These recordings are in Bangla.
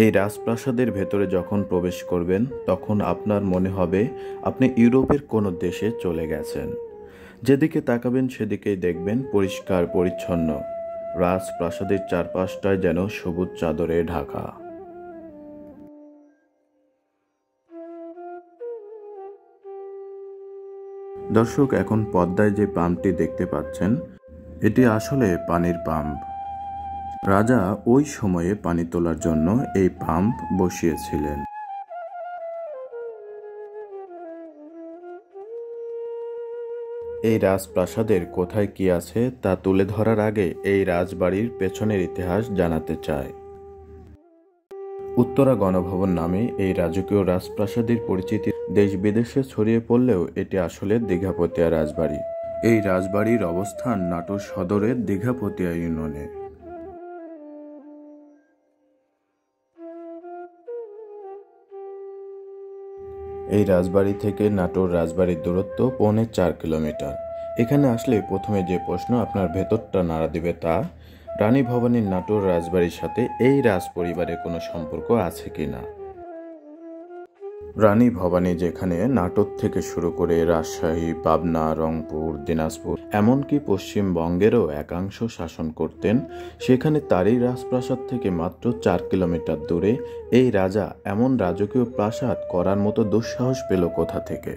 এই রাজপ্রাসাদের ভেতরে যখন প্রবেশ করবেন তখন আপনার মনে হবে আপনি ইউরোপের কোনো দেশে চলে গেছেন। যেদিকে তাকাবেন সেদিকেই দেখবেন পরিষ্কার পরিচ্ছন্ন। রাজপ্রাসাদের চারপাশটায় যেন সবুজ চাদরে ঢাকা। দর্শক, এখন পদ্মায় যে পাম্পটি দেখতে পাচ্ছেন এটি আসলে পানির পাম্প। রাজা ওই সময়ে পানি তোলার জন্য এই পাম্প বসিয়েছিলেন। এই রাজপ্রাসাদের কোথায় কি আছে তা তুলে ধরার আগে এই রাজবাড়ির পেছনের ইতিহাস জানাতে চাই। উত্তরা গণভবন নামে এই রাজকীয় রাজপ্রাসাদের পরিচিতি দেশ বিদেশে ছড়িয়ে পড়লেও এটি আসলে দীঘাপতিয়া রাজবাড়ি। এই রাজবাড়ির অবস্থান নাটোর সদরের দীঘাপতিয়া ইউনিয়নে। এই রাজবাড়ি থেকে নাটোর রাজবাড়ির দূরত্ব 4.25 কিলোমিটার। এখানে আসলে প্রথমে যে প্রশ্ন আপনার ভেতরটা নাড়া দিবে তা, রানী ভবানীর নাটোর রাজবাড়ির সাথে এই রাজ পরিবারের কোনো সম্পর্ক আছে কিনা। রানী ভবানী যেখানে নাটোর থেকে শুরু করে রাজশাহী, পাবনা, রংপুর, দিনাজপুর এমনকি পশ্চিমবঙ্গেরও একাংশ শাসন করতেন, সেখানে তারই রাজপ্রাসাদ থেকে মাত্র 4 কিলোমিটার দূরে এই রাজা এমন রাজকীয় প্রাসাদ করার মতো দুঃসাহস পেল কোথা থেকে।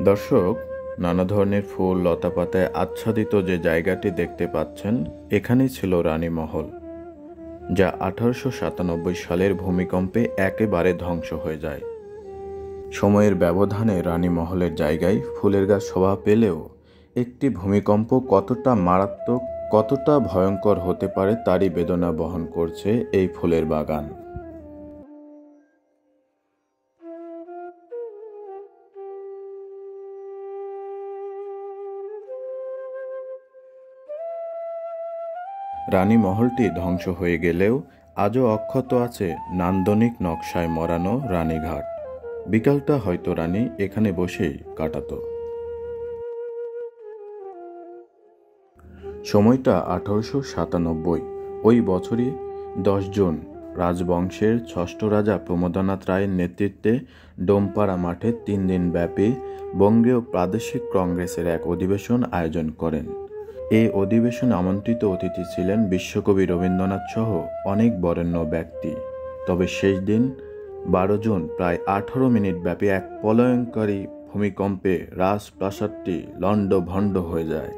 দর্শক, নানা ধরনের ফুল লতাপাতায় আচ্ছাদিত যে জায়গাটি দেখতে পাচ্ছেন এখানেই ছিল রানী মহল, যা 1897 সালের ভূমিকম্পে একেবারে ধ্বংস হয়ে যায়। সময়ের ব্যবধানে রানী মহলের জায়গায় ফুলের গাছ শোভা পেলেও একটি ভূমিকম্প কতটা মারাত্মক, কতটা ভয়ঙ্কর হতে পারে তারই বেদনা বহন করছে এই ফুলের বাগান। রানী মহলটি ধ্বংস হয়ে গেলেও আজও অক্ষত আছে নান্দনিক নকশায় মরানো রানীঘাট। বিকালটা হয়তো রানী এখানে বসেই কাটাতো। সময়টা 1897। ওই বছরই 10 জুন রাজবংশের ষষ্ঠ রাজা প্রমোদনাথ রায়ের নেতৃত্বে ডোমপাড়া মাঠে 3 দিন ব্যাপী বঙ্গীয় প্রাদেশিক কংগ্রেসের এক অধিবেশন আয়োজন করেন। এই অধিবেশনে আমন্ত্রিত অতিথি ছিলেন বিশ্বকবি রবীন্দ্রনাথ সহ অনেক বরেণ্য ব্যক্তি। তবে শেষ দিন 12 জুন প্রায় 18 মিনিট ব্যাপী এক প্রলয়ঙ্করী ভূমিকম্পে রাজপ্রাসাদটি লণ্ডভণ্ড হয়ে যায়।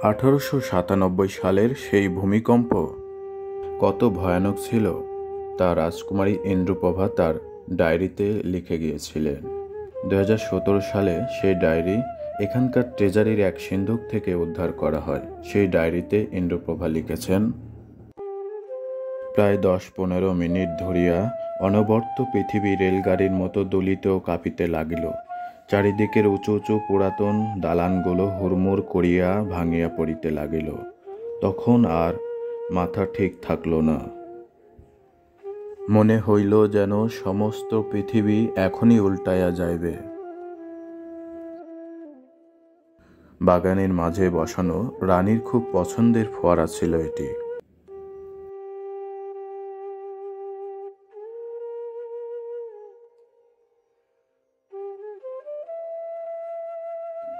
1897 সালের সেই ভূমিকম্প কত ভয়ানক ছিল তা রাজকুমারী ইন্দ্রপ্রভা তার ডায়েরিতে লিখে গিয়েছিলেন। 2017 সালে সেই ডায়েরি এখানকার ট্রেজারির এক সিন্ধুক থেকে উদ্ধার করা হয়। সেই ডায়েরিতে ইন্দ্রপ্রভা লিখেছেন, প্রায় 10-15 মিনিট ধরিয়া অনবর্ত পৃথিবী রেলগাড়ির মতো দুলিত ও কাঁপিতে লাগিল। চারিদিকের উঁচু উঁচু পুরাতন দালানগুলো হুড়মুড় করিয়া ভাঙিয়া পড়িতে লাগিল। তখন আর মাথা ঠিক থাকল না। মনে হইল যেন সমস্ত পৃথিবী এখনই উল্টাইয়া যাইবে। বাগানের মাঝে বসানো রানীর খুব পছন্দের ফোয়ারা ছিল এটি।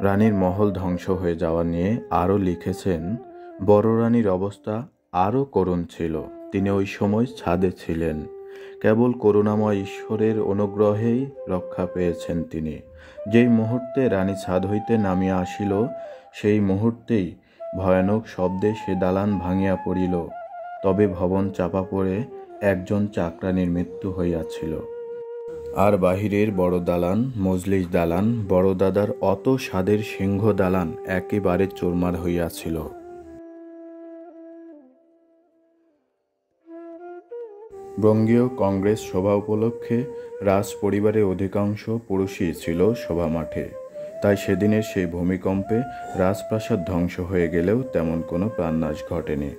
রানীর মহল ধ্বংস হয়ে যাওয়া নিয়ে আরও লিখেছেন, বড় রানীর অবস্থা আরও করুণ ছিল। তিনি ওই সময় ছাদে ছিলেন। কেবল করুণাময় ঈশ্বরের অনুগ্রহেই রক্ষা পেয়েছেন তিনি। যেই মুহূর্তে রানী ছাদ হইতে নামিয়া আসিল, সেই মুহূর্তেই ভয়ানক শব্দে সে দালান ভাঙিয়া পড়িল। তবে ভবন চাপা পড়ে একজন চাকরানীর মৃত্যু হইয়াছিল। আর বাহিরের বড় দালান, মজলিস দালান, বড় দাদার অত স্বাদের সিংহ দালান একেবারে চুরমার হইয়াছিল। বঙ্গীয় কংগ্রেস সভা উপলক্ষে রাজ পরিবারের অধিকাংশ পুরুষই ছিল সভা মাঠে। তাই সেদিনের সেই ভূমিকম্পে রাজপ্রাসাদ ধ্বংস হয়ে গেলেও তেমন কোনো প্রাণনাশ ঘটেনি।